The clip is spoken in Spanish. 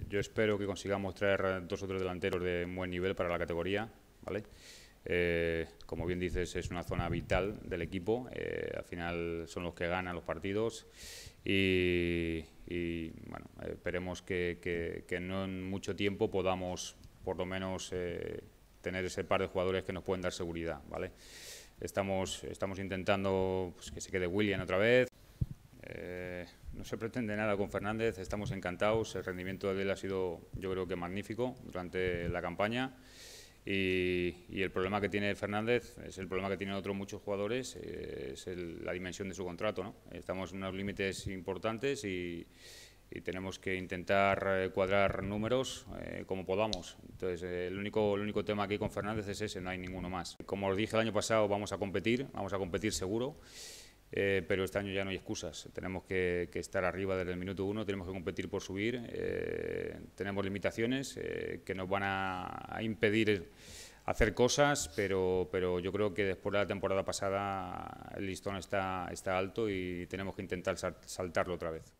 Yo espero que consigamos traer 2 o 3 delanteros de buen nivel para la categoría, ¿vale? Como bien dices, es una zona vital del equipo. Al final son los que ganan los partidos y bueno, esperemos que no en mucho tiempo podamos por lo menos tener ese par de jugadores que nos pueden dar seguridad, ¿vale? Estamos intentando pues, que se quede Willian otra vez. No se pretende nada con Fernández, estamos encantados. El rendimiento de él ha sido, yo creo que magnífico durante la campaña. Y el problema que tiene Fernández es el problema que tienen otros muchos jugadores, es la dimensión de su contrato, ¿no? Estamos en unos límites importantes y tenemos que intentar cuadrar números como podamos. Entonces, el único tema aquí con Fernández es ese, no hay ninguno más. Como os dije el año pasado, vamos a competir seguro. Pero este año ya no hay excusas, tenemos que estar arriba desde el minuto 1, tenemos que competir por subir, tenemos limitaciones que nos van a impedir hacer cosas, pero yo creo que después de la temporada pasada el listón está alto y tenemos que intentar saltarlo otra vez.